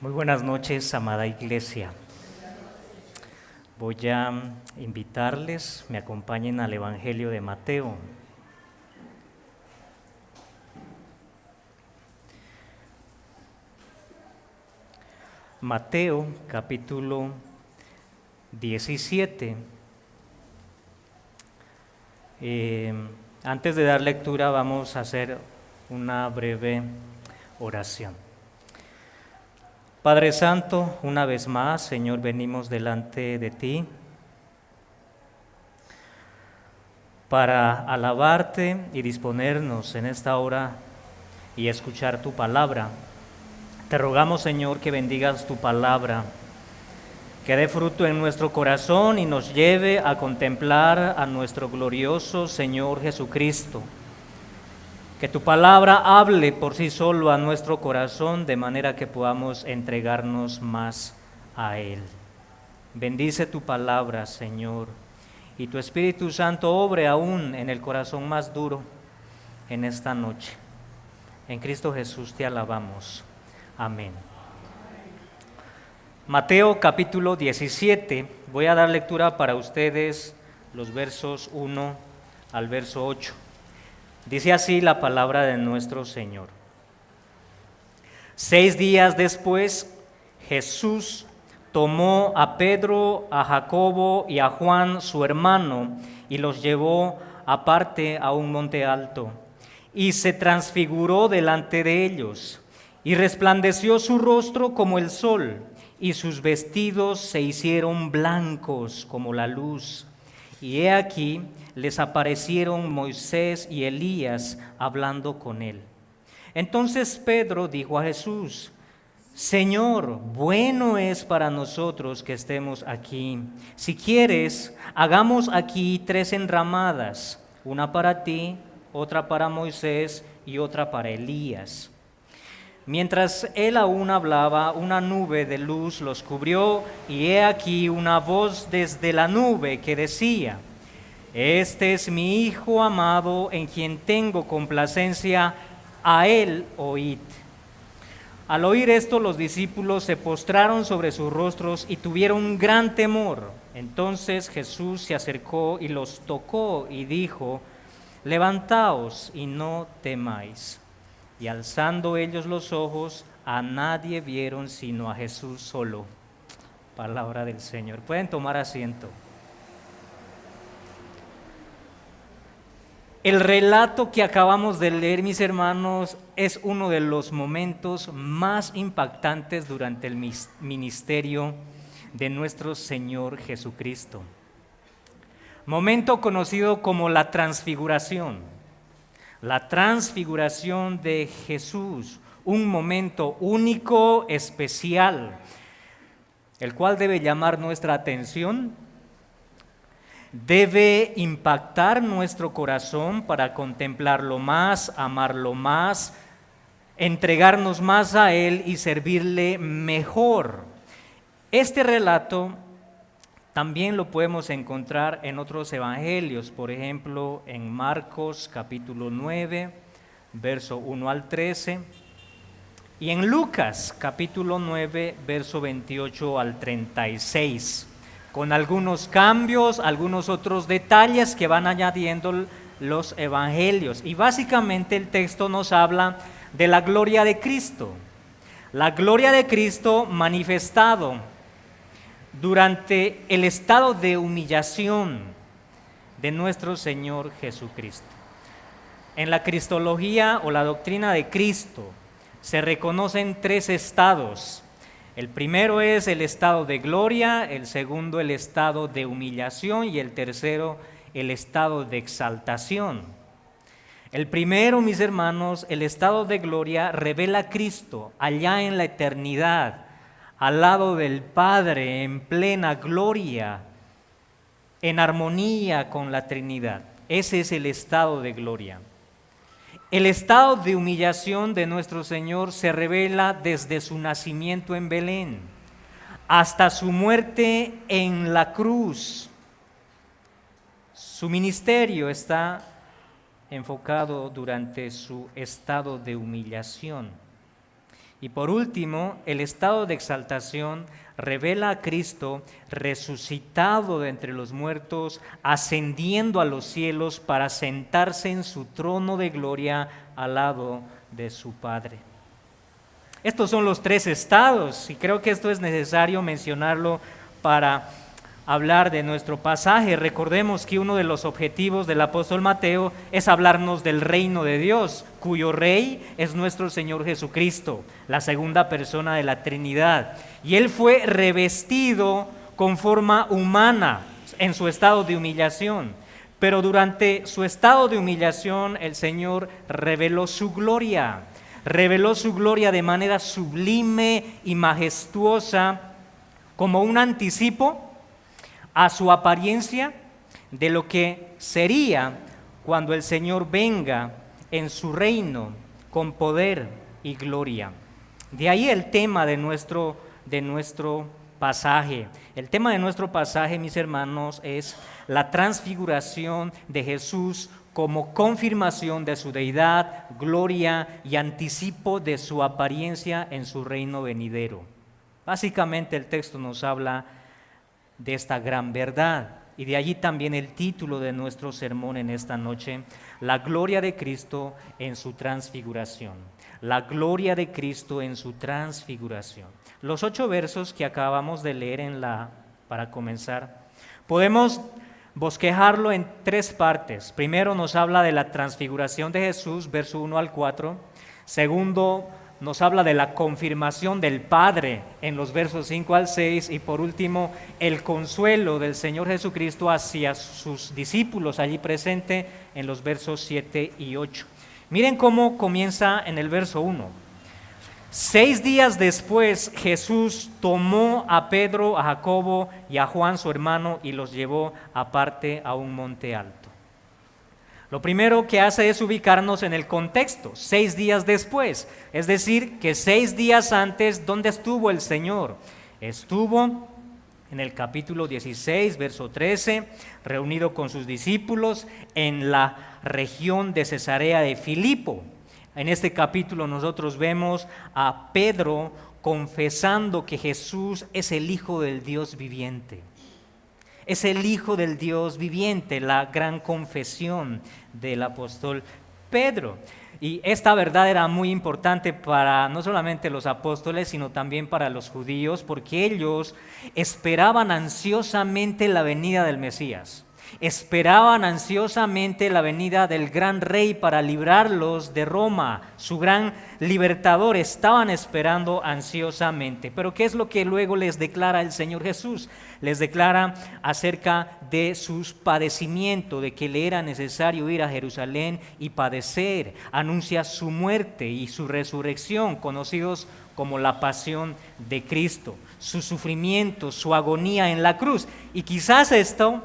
Muy buenas noches, amada iglesia. Voy a invitarles, me acompañen al Evangelio de Mateo. Mateo, capítulo 17. Antes de dar lectura, vamos a hacer una breve oración. Padre Santo, una vez más, Señor, venimos delante de ti para alabarte y disponernos en esta hora y escuchar tu palabra. Te rogamos, Señor, que bendigas tu palabra, que dé fruto en nuestro corazón y nos lleve a contemplar a nuestro glorioso Señor Jesucristo. Que tu palabra hable por sí solo a nuestro corazón de manera que podamos entregarnos más a Él. Bendice tu palabra, Señor, y tu Espíritu Santo obre aún en el corazón más duro en esta noche. En Cristo Jesús te alabamos. Amén. Mateo capítulo 17. Voy a dar lectura para ustedes los versos 1 al verso 8. Dice así la palabra de nuestro Señor. 6 días después, Jesús tomó a Pedro, a Jacobo y a Juan, su hermano, y los llevó aparte a un monte alto, y se transfiguró delante de ellos, y resplandeció su rostro como el sol, y sus vestidos se hicieron blancos como la luz. Y he aquí, les aparecieron Moisés y Elías hablando con él. Entonces Pedro dijo a Jesús: Señor, bueno es para nosotros que estemos aquí. Si quieres, hagamos aquí 3 enramadas, una para ti, otra para Moisés y otra para Elías. Mientras él aún hablaba, una nube de luz los cubrió, y he aquí una voz desde la nube que decía: Este es mi Hijo amado, en quien tengo complacencia, a él oíd. Al oír esto, los discípulos se postraron sobre sus rostros y tuvieron un gran temor. Entonces Jesús se acercó y los tocó y dijo: Levantaos y no temáis. Y alzando ellos los ojos, a nadie vieron sino a Jesús solo. Palabra del Señor. Pueden tomar asiento. El relato que acabamos de leer, mis hermanos, es uno de los momentos más impactantes durante el ministerio de nuestro Señor Jesucristo. Momento conocido como la transfiguración. La transfiguración de Jesús, un momento único, especial, el cual debe llamar nuestra atención, debe impactar nuestro corazón para contemplarlo más, amarlo más, entregarnos más a Él y servirle mejor. Este relato también lo podemos encontrar en otros evangelios, por ejemplo, en Marcos capítulo 9, verso 1 al 13, y en Lucas capítulo 9, verso 28 al 36, con algunos cambios, algunos otros detalles que van añadiendo los evangelios. Y básicamente el texto nos habla de la gloria de Cristo manifestado durante el estado de humillación de nuestro Señor Jesucristo. En la cristología o la doctrina de Cristo se reconocen 3 estados. El primero es el estado de gloria, el segundo el estado de humillación y el tercero el estado de exaltación. El primero, mis hermanos, el estado de gloria revela a Cristo allá en la eternidad, al lado del Padre, en plena gloria, en armonía con la Trinidad. Ese es el estado de gloria. El estado de humillación de nuestro Señor se revela desde su nacimiento en Belén hasta su muerte en la cruz. Su ministerio está enfocado durante su estado de humillación. Y por último, el estado de exaltación revela a Cristo resucitado de entre los muertos, ascendiendo a los cielos para sentarse en su trono de gloria al lado de su Padre. Estos son los tres estados y creo que esto es necesario mencionarlo para hablar de nuestro pasaje. Recordemos que uno de los objetivos del apóstol Mateo es hablarnos del reino de Dios, cuyo rey es nuestro Señor Jesucristo, la segunda persona de la Trinidad. Y Él fue revestido con forma humana en su estado de humillación. Pero durante su estado de humillación el Señor reveló su gloria de manera sublime y majestuosa, como un anticipo a su apariencia de lo que sería cuando el Señor venga en su reino con poder y gloria. De ahí el tema de nuestro pasaje. El tema de nuestro pasaje, mis hermanos, es la transfiguración de Jesús como confirmación de su deidad, gloria y anticipo de su apariencia en su reino venidero. Básicamente el texto nos habla de esta gran verdad. Y de allí también el título de nuestro sermón en esta noche, la gloria de Cristo en su transfiguración. La gloria de Cristo en su transfiguración. Los 8 versos que acabamos de leer para comenzar, podemos bosquejarlo en 3 partes. Primero nos habla de la transfiguración de Jesús, verso 1 al 4. Segundo, nos habla de la confirmación del Padre en los versos 5 al 6 y por último el consuelo del Señor Jesucristo hacia sus discípulos allí presente en los versos 7 y 8. Miren cómo comienza en el verso 1. 6 días después Jesús tomó a Pedro, a Jacobo y a Juan su hermano y los llevó aparte a un monte alto. Lo primero que hace es ubicarnos en el contexto, 6 días después, es decir, que 6 días antes, ¿dónde estuvo el Señor? Estuvo en el capítulo 16, verso 13, reunido con sus discípulos en la región de Cesarea de Filipo. En este capítulo nosotros vemos a Pedro confesando que Jesús es el Hijo del Dios viviente. Es el Hijo del Dios viviente, la gran confesión del apóstol Pedro. Y esta verdad era muy importante para no solamente los apóstoles, sino también para los judíos, porque ellos esperaban ansiosamente la venida del Mesías. Esperaban ansiosamente la venida del gran rey para librarlos de Roma, su gran libertador. Estaban esperando ansiosamente. Pero ¿qué es lo que luego les declara el Señor Jesús? Les declara acerca de sus padecimientos, de que le era necesario ir a Jerusalén y padecer. Anuncia su muerte y su resurrección, conocidos como la pasión de Cristo, su sufrimiento, su agonía en la cruz. Y quizás esto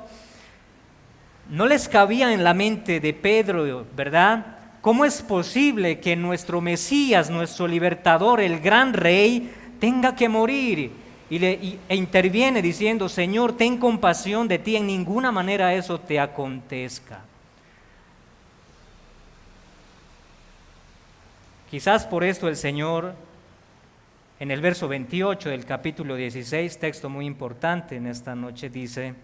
no les cabía en la mente de Pedro, ¿verdad? ¿Cómo es posible que nuestro Mesías, nuestro libertador, el gran rey, tenga que morir? E interviene diciendo, Señor, ten compasión de ti, en ninguna manera eso te acontezca. Quizás por esto el Señor, en el verso 28 del capítulo 16, texto muy importante en esta noche, dice: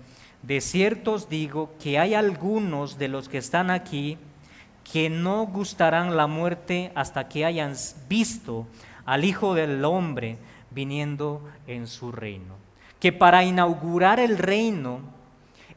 de cierto os digo que hay algunos de los que están aquí que no gustarán la muerte hasta que hayan visto al Hijo del Hombre viniendo en su reino. Que para inaugurar el reino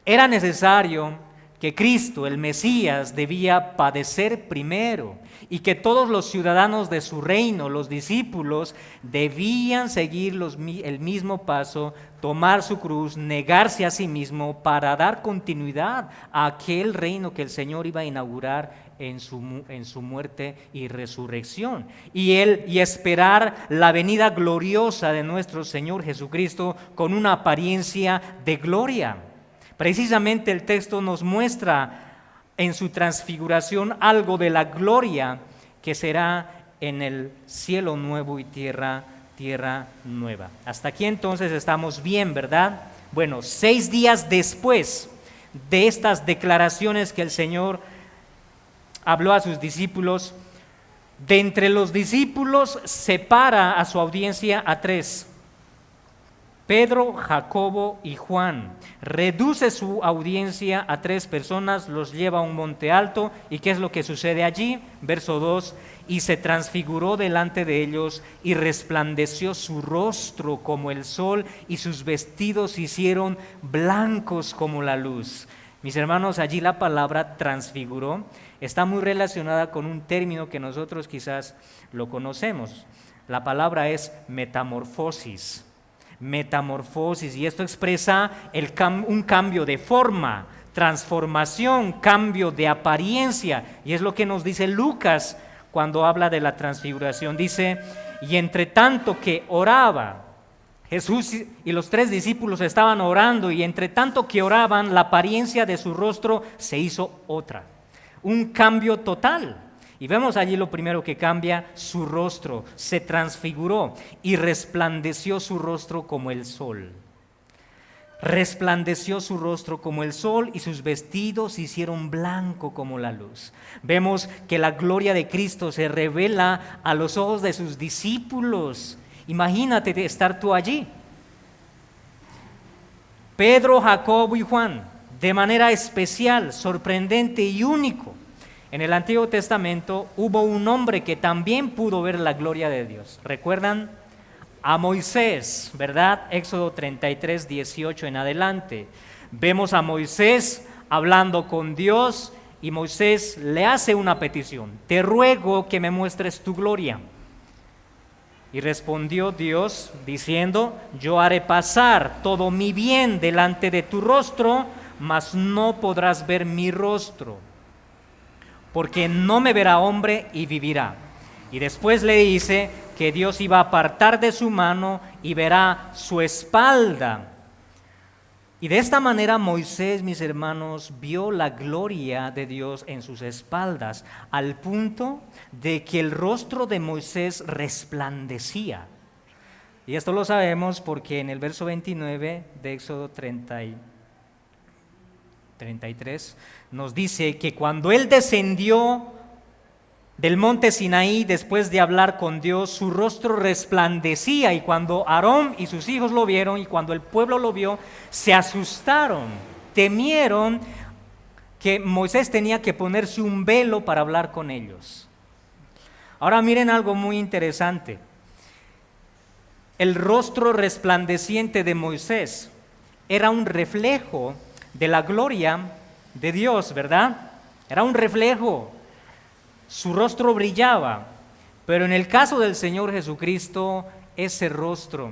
era necesario que Cristo, el Mesías, debía padecer primero y que todos los ciudadanos de su reino, los discípulos, debían seguir el mismo paso, tomar su cruz, negarse a sí mismo para dar continuidad a aquel reino que el Señor iba a inaugurar en su muerte y resurrección, y esperar la venida gloriosa de nuestro Señor Jesucristo con una apariencia de gloria. Precisamente el texto nos muestra en su transfiguración algo de la gloria que será en el cielo nuevo y tierra nueva. Hasta aquí entonces estamos bien, ¿verdad? Bueno, 6 días después de estas declaraciones que el Señor habló a sus discípulos, De entre los discípulos separa a su audiencia a tres: Pedro, Jacobo y Juan. Reduce su audiencia a tres personas, los lleva a un monte alto. ¿Y qué es lo que sucede allí? Verso 2: y se transfiguró delante de ellos y resplandeció su rostro como el sol y sus vestidos se hicieron blancos como la luz. Mis hermanos, allí la palabra transfiguró está muy relacionada con un término que nosotros quizás lo conocemos. La palabra es metamorfosis. Metamorfosis, y esto expresa un cambio de forma, transformación, cambio de apariencia, y es lo que nos dice Lucas cuando habla de la transfiguración. Dice: y entre tanto que oraba, Jesús y los tres discípulos estaban orando, y entre tanto que oraban, la apariencia de su rostro se hizo otra, un cambio total. Y vemos allí lo primero que cambia: su rostro se transfiguró y resplandeció su rostro como el sol. Resplandeció su rostro como el sol y sus vestidos se hicieron blanco como la luz. Vemos que la gloria de Cristo se revela a los ojos de sus discípulos. Imagínate estar tú allí. Pedro, Jacobo y Juan, de manera especial, sorprendente y único. En el Antiguo Testamento hubo un hombre que también pudo ver la gloria de Dios. ¿Recuerdan? A Moisés, ¿verdad? Éxodo 33, 18 en adelante. Vemos a Moisés hablando con Dios y Moisés le hace una petición: te ruego que me muestres tu gloria. Y respondió Dios diciendo: yo haré pasar todo mi bien delante de tu rostro, mas no podrás ver mi rostro, porque no me verá hombre y vivirá. Y después le dice que Dios iba a apartar de su mano y verá su espalda. Y de esta manera Moisés, mis hermanos, vio la gloria de Dios en sus espaldas, al punto de que el rostro de Moisés resplandecía. Y esto lo sabemos porque en el verso 29 de Éxodo 33 nos dice que cuando él descendió del monte Sinaí, después de hablar con Dios, su rostro resplandecía, y cuando Aarón y sus hijos lo vieron y cuando el pueblo lo vio, se asustaron, temieron que Moisés tenía que ponerse un velo para hablar con ellos. Ahora miren algo muy interesante. El rostro resplandeciente de Moisés era un reflejo de la gloria de Dios, ¿verdad? Era un reflejo. Su rostro brillaba, pero en el caso del Señor Jesucristo, ese rostro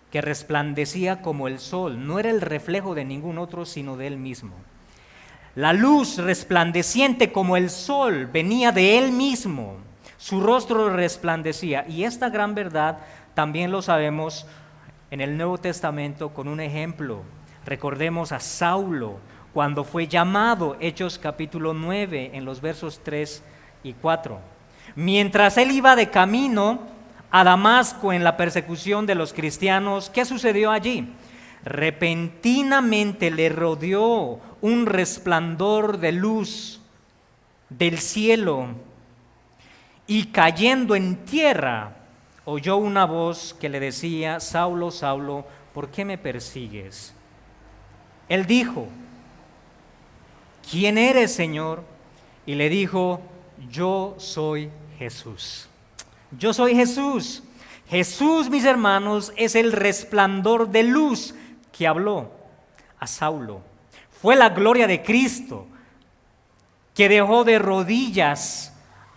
que resplandecía como el sol no era el reflejo de ningún otro, sino de Él mismo. La luz resplandeciente como el sol venía de Él mismo. Su rostro resplandecía, y esta gran verdad también lo sabemos en el Nuevo Testamento con un ejemplo. Recordemos a Saulo, cuando fue llamado, Hechos capítulo 9, en los versos 3 y 4. Mientras él iba de camino a Damasco en la persecución de los cristianos, ¿qué sucedió allí? Repentinamente le rodeó un resplandor de luz del cielo, y cayendo en tierra, oyó una voz que le decía: Saulo, Saulo, ¿por qué me persigues? Él dijo: ¿quién eres, Señor? Y le dijo: yo soy Jesús. Yo soy Jesús. Jesús, mis hermanos, es el resplandor de luz que habló a Saulo. Fue la gloria de Cristo que dejó de rodillas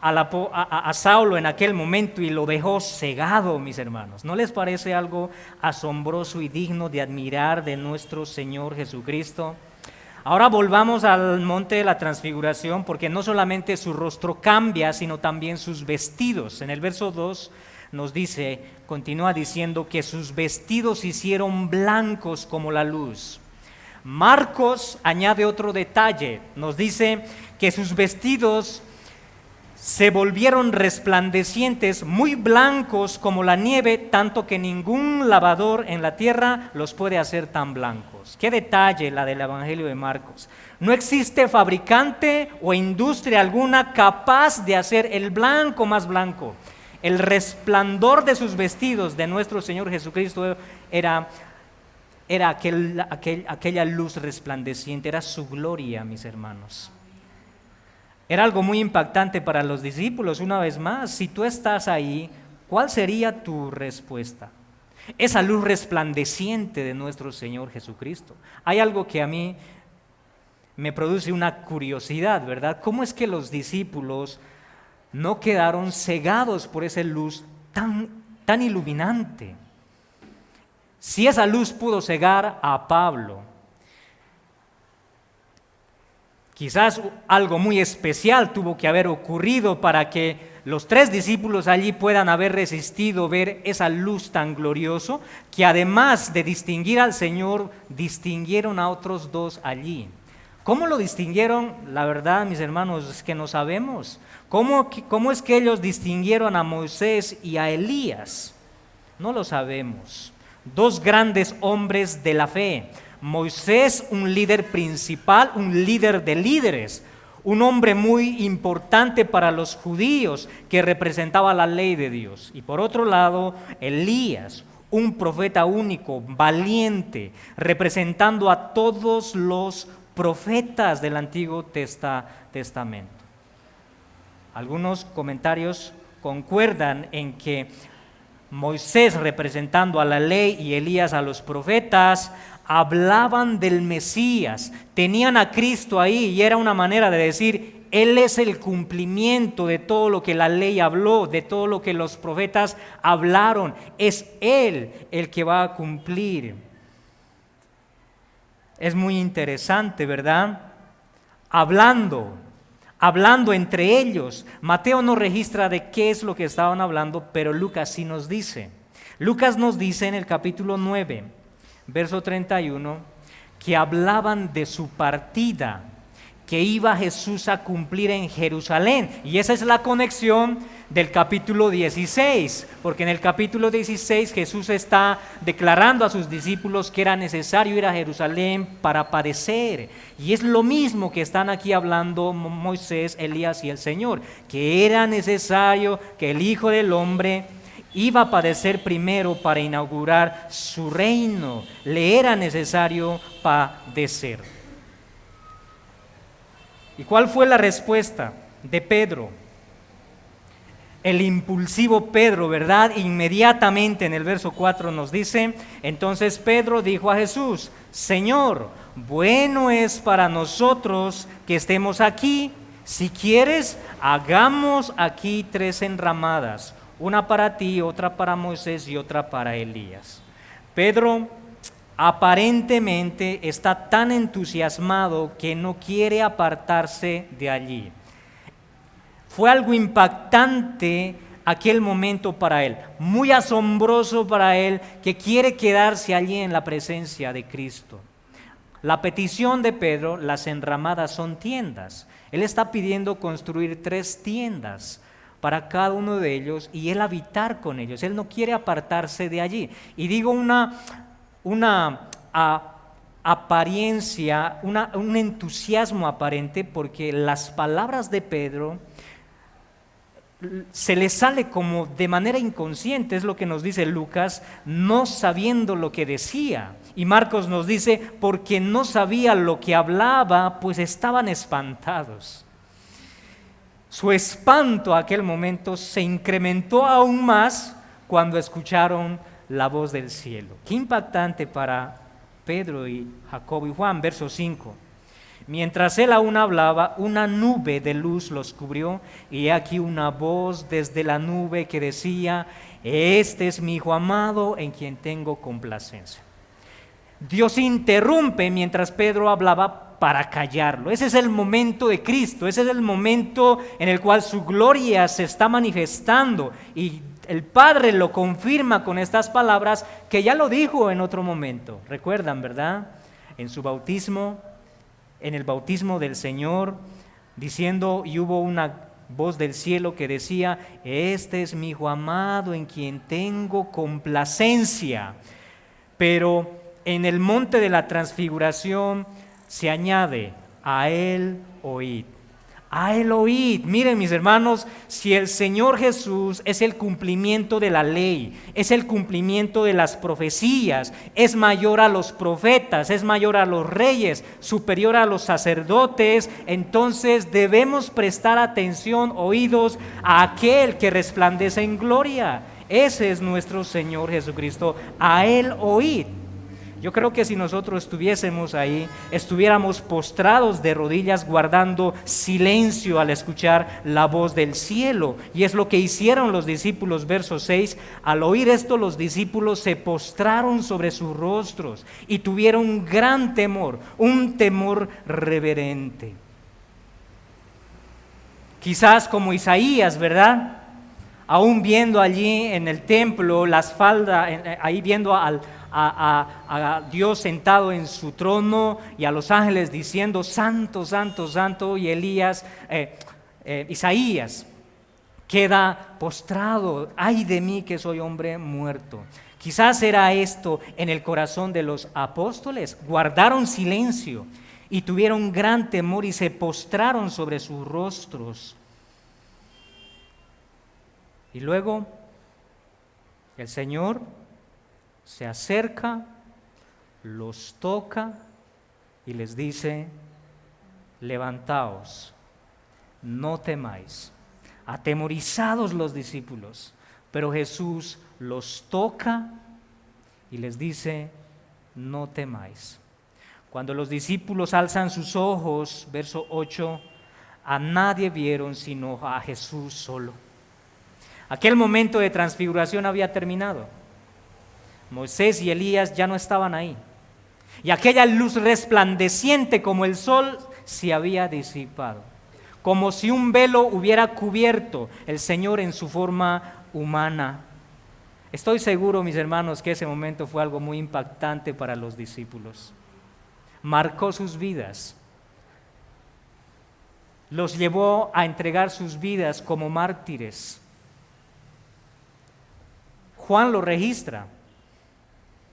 a Saulo en aquel momento y lo dejó cegado, mis hermanos. ¿No les parece algo asombroso y digno de admirar de nuestro Señor Jesucristo? Ahora volvamos al monte de la transfiguración, porque no solamente su rostro cambia, sino también sus vestidos. En el verso 2 nos dice, continúa diciendo que sus vestidos se hicieron blancos como la luz. Marcos añade otro detalle, nos dice que sus vestidos se volvieron resplandecientes, muy blancos como la nieve, tanto que ningún lavador en la tierra los puede hacer tan blancos. Qué detalle la del Evangelio de Marcos. No existe fabricante o industria alguna capaz de hacer el blanco más blanco. El resplandor de sus vestidos de nuestro Señor Jesucristo era aquella luz resplandeciente, era su gloria, mis hermanos. Era algo muy impactante para los discípulos. Una vez más, si tú estás ahí, ¿cuál sería tu respuesta? Esa luz resplandeciente de nuestro Señor Jesucristo. Hay algo que a mí me produce una curiosidad, ¿verdad? ¿Cómo es que los discípulos no quedaron cegados por esa luz tan iluminante? Si esa luz pudo cegar a Pablo, quizás algo muy especial tuvo que haber ocurrido para que los 3 discípulos allí puedan haber resistido ver esa luz tan gloriosa, que además de distinguir al Señor, distinguieron a otros 2 allí. ¿Cómo lo distinguieron? La verdad, mis hermanos, es que no sabemos. ¿Cómo es que ellos distinguieron a Moisés y a Elías? No lo sabemos. 2 grandes hombres de la fe. Moisés, un líder principal, un líder de líderes, un hombre muy importante para los judíos que representaba la ley de Dios. Y por otro lado, Elías, un profeta único, valiente, representando a todos los profetas del Antiguo Testamento. Algunos comentarios concuerdan en que Moisés, representando a la ley, y Elías a los profetas, hablaban del Mesías, tenían a Cristo ahí, y era una manera de decir: Él es el cumplimiento de todo lo que la ley habló, de todo lo que los profetas hablaron. Es Él el que va a cumplir. Es muy interesante, ¿verdad? Hablando entre ellos. Mateo no registra de qué es lo que estaban hablando, pero Lucas sí nos dice. Lucas nos dice en el capítulo 9, verso 31, que hablaban de su partida, que iba Jesús a cumplir en Jerusalén. Y esa es la conexión del capítulo 16, porque en el capítulo 16 Jesús está declarando a sus discípulos que era necesario ir a Jerusalén para padecer. Y es lo mismo que están aquí hablando Moisés, Elías y el Señor, que era necesario que el Hijo del Hombre iba a padecer primero para inaugurar su reino. Le era necesario padecer. ¿Y cuál fue la respuesta de Pedro? El impulsivo Pedro, ¿verdad? Inmediatamente en el verso 4 nos dice: entonces Pedro dijo a Jesús: Señor, bueno es para nosotros que estemos aquí. Si quieres, hagamos aquí 3 enramadas, una para ti, otra para Moisés y otra para Elías. Pedro aparentemente está tan entusiasmado que no quiere apartarse de allí. Fue algo impactante aquel momento para él, muy asombroso para él, que quiere quedarse allí en la presencia de Cristo. La petición de Pedro, las enramadas, son tiendas. Él está pidiendo construir 3 tiendas para cada uno de ellos y él habitar con ellos. Él no quiere apartarse de allí. Y digo una apariencia, un entusiasmo aparente, porque las palabras de Pedro se le sale como de manera inconsciente, es lo que nos dice Lucas, no sabiendo lo que decía. Y Marcos nos dice, porque no sabía lo que hablaba, pues estaban espantados. Su espanto a aquel momento se incrementó aún más cuando escucharon la voz del cielo. Qué impactante para Pedro y Jacobo y Juan. Verso 5. Mientras él aún hablaba, una nube de luz los cubrió, y aquí una voz desde la nube que decía: este es mi Hijo amado, en quien tengo complacencia. Dios interrumpe mientras Pedro hablaba para callarlo. Ese es el momento de Cristo, ese es el momento en el cual su gloria se está manifestando, y el Padre lo confirma con estas palabras que ya lo dijo en otro momento. ¿Recuerdan, verdad? En su bautismo, en el bautismo del Señor, diciendo: y hubo una voz del cielo que decía: este es mi Hijo amado en quien tengo complacencia. Pero en el monte de la transfiguración se añade: a él oíd. A él oíd. Miren, mis hermanos, si el Señor Jesús es el cumplimiento de la ley, es el cumplimiento de las profecías, es mayor a los profetas, es mayor a los reyes, superior a los sacerdotes, entonces debemos prestar atención, oídos, a aquel que resplandece en gloria. Ese es nuestro Señor Jesucristo. A él oíd. Yo creo que si nosotros estuviésemos ahí, estuviéramos postrados de rodillas guardando silencio al escuchar la voz del cielo. Y es lo que hicieron los discípulos, verso 6. Al oír esto, los discípulos se postraron sobre sus rostros y tuvieron un gran temor, un temor reverente. Quizás como Isaías, ¿verdad? Aún viendo allí en el templo las faldas, ahí viendo a Dios sentado en su trono y a los ángeles diciendo: santo, santo, santo, y Isaías queda postrado: ay de mí que soy hombre muerto. Quizás era esto en el corazón de los apóstoles. Guardaron silencio y tuvieron gran temor y se postraron sobre sus rostros. Y luego el Señor se acerca, los toca y les dice: levantaos, no temáis. Atemorizados los discípulos, pero Jesús los toca y les dice: no temáis. Cuando los discípulos alzan sus ojos, verso 8, a nadie vieron sino a Jesús solo. Aquel momento de transfiguración había terminado. Moisés y Elías ya no estaban ahí. Y aquella luz resplandeciente como el sol se había disipado. Como si un velo hubiera cubierto el Señor en su forma humana. Estoy seguro, mis hermanos, que ese momento fue algo muy impactante para los discípulos. Marcó sus vidas. Los llevó a entregar sus vidas como mártires. Juan lo registra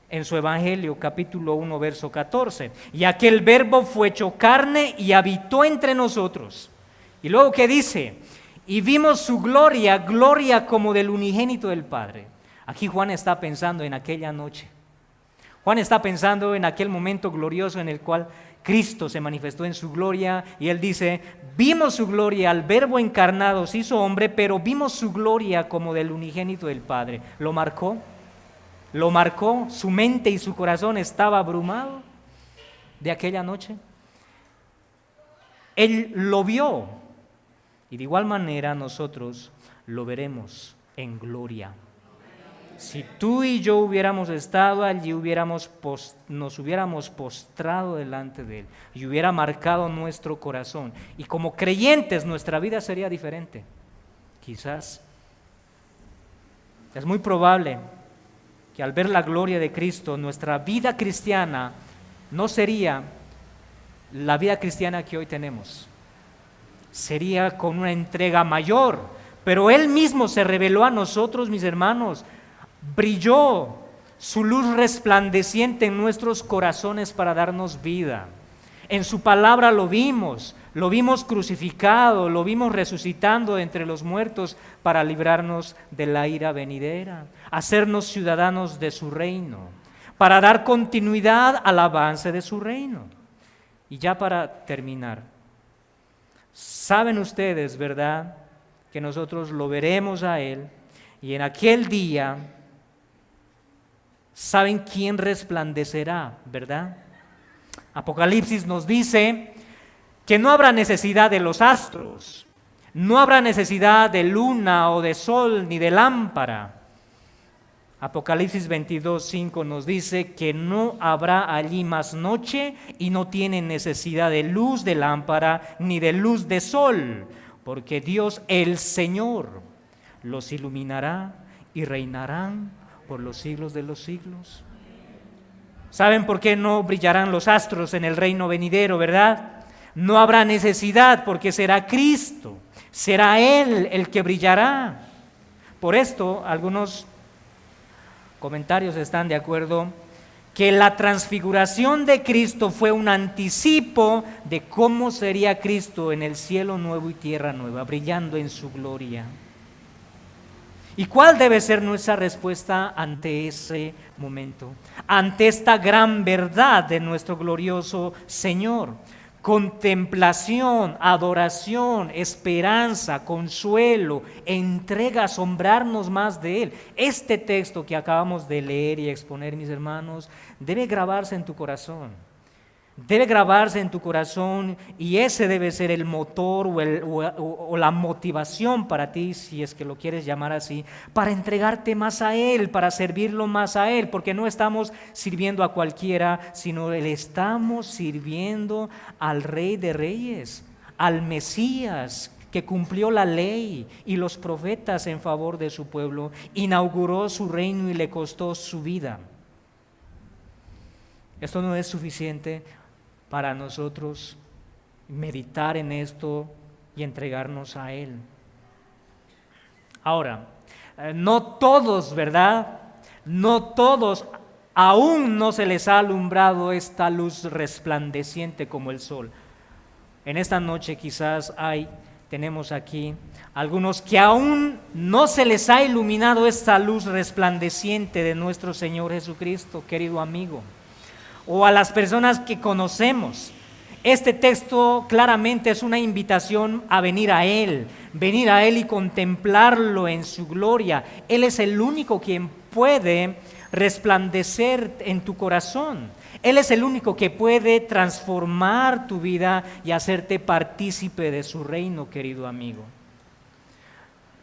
en su Evangelio, capítulo 1, verso 14. Y aquel verbo fue hecho carne y habitó entre nosotros. Y luego, ¿qué dice? Y vimos su gloria, gloria como del unigénito del Padre. Aquí Juan está pensando en aquella noche. Juan está pensando en aquel momento glorioso en el cual Cristo se manifestó en su gloria, y él dice: vimos su gloria, al verbo encarnado se hizo hombre, pero vimos su gloria como del unigénito del Padre. Lo marcó, su mente y su corazón estaba abrumado de aquella noche. Él lo vio, y de igual manera nosotros lo veremos en gloria. Si tú y yo hubiéramos estado allí, nos hubiéramos postrado delante de Él y hubiera marcado nuestro corazón. Y como creyentes nuestra vida sería diferente. Quizás. Es muy probable que al ver la gloria de Cristo, nuestra vida cristiana no sería la vida cristiana que hoy tenemos. Sería con una entrega mayor. Pero Él mismo se reveló a nosotros, mis hermanos. Brilló su luz resplandeciente en nuestros corazones para darnos vida. En su palabra lo vimos crucificado, lo vimos resucitando entre los muertos para librarnos de la ira venidera, hacernos ciudadanos de su reino, para dar continuidad al avance de su reino. Y ya para terminar, saben ustedes, ¿verdad?, que nosotros lo veremos a Él, y en aquel día ¿saben quién resplandecerá, verdad? Apocalipsis nos dice que no habrá necesidad de los astros, no habrá necesidad de luna o de sol ni de lámpara. Apocalipsis 22:5 nos dice que no habrá allí más noche y no tienen necesidad de luz de lámpara ni de luz de sol, porque Dios el Señor los iluminará y reinarán por los siglos de los siglos. ¿Saben por qué no brillarán los astros en el reino venidero, verdad? No habrá necesidad, porque será Cristo. Será Él el que brillará. Por esto, algunos comentarios están de acuerdo que la transfiguración de Cristo fue un anticipo de cómo sería Cristo en el cielo nuevo y tierra nueva, brillando en su gloria. ¿Y cuál debe ser nuestra respuesta ante ese momento? Ante esta gran verdad de nuestro glorioso Señor. Contemplación, adoración, esperanza, consuelo, entrega, asombrarnos más de Él. Este texto que acabamos de leer y exponer, mis hermanos, debe grabarse en tu corazón. Debe grabarse en tu corazón y ese debe ser el motor o la motivación para ti, si es que lo quieres llamar así, para entregarte más a Él, para servirlo más a Él, porque no estamos sirviendo a cualquiera, sino le estamos sirviendo al Rey de Reyes, al Mesías, que cumplió la ley y los profetas en favor de su pueblo, inauguró su reino y le costó su vida. Esto no es suficiente para nosotros meditar en esto y entregarnos a Él. Ahora, no todos, ¿verdad? No todos, aún no se les ha alumbrado esta luz resplandeciente como el sol. En esta noche quizás tenemos aquí algunos que aún no se les ha iluminado esta luz resplandeciente de nuestro Señor Jesucristo, querido amigo. O a las personas que conocemos. Este texto claramente es una invitación a venir a Él y contemplarlo en su gloria. Él es el único quien puede resplandecer en tu corazón. Él es el único que puede transformar tu vida y hacerte partícipe de su reino, querido amigo.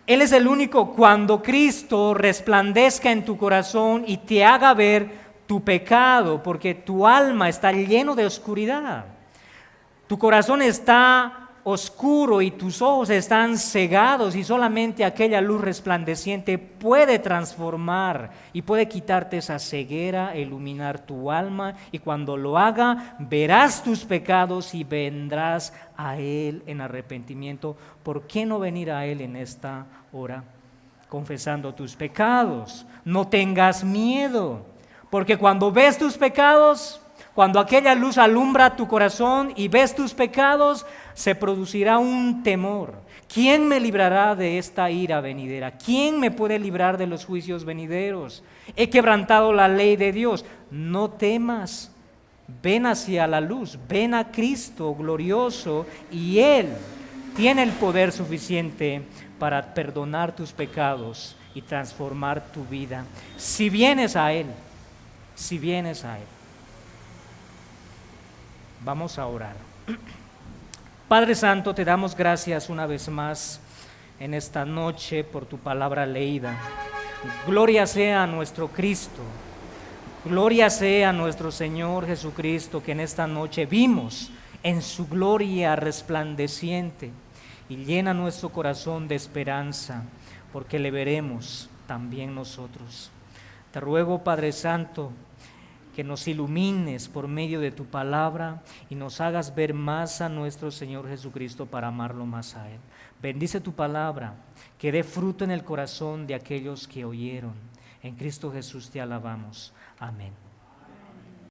Él es el único cuando Cristo resplandezca en tu corazón y te haga ver tu pecado, porque tu alma está lleno de oscuridad. Tu corazón está oscuro y tus ojos están cegados y solamente aquella luz resplandeciente puede transformar y puede quitarte esa ceguera, iluminar tu alma y cuando lo haga verás tus pecados y vendrás a Él en arrepentimiento. ¿Por qué no venir a Él en esta hora? Confesando tus pecados. No tengas miedo. Porque cuando ves tus pecados, cuando aquella luz alumbra tu corazón y ves tus pecados, se producirá un temor. ¿Quién me librará de esta ira venidera? ¿Quién me puede librar de los juicios venideros? He quebrantado la ley de Dios. No temas, ven hacia la luz, ven a Cristo glorioso y Él tiene el poder suficiente para perdonar tus pecados y transformar tu vida. Si vienes a Él. Vamos a orar. Padre Santo, te damos gracias una vez más en esta noche por tu palabra leída. Gloria sea a nuestro Cristo, gloria sea a nuestro Señor Jesucristo, que en esta noche vimos en su gloria resplandeciente y llena nuestro corazón de esperanza, porque le veremos también nosotros. Te ruego, Padre Santo, que nos ilumines por medio de tu palabra y nos hagas ver más a nuestro Señor Jesucristo para amarlo más a Él. Bendice tu palabra, que dé fruto en el corazón de aquellos que oyeron. En Cristo Jesús te alabamos. Amén.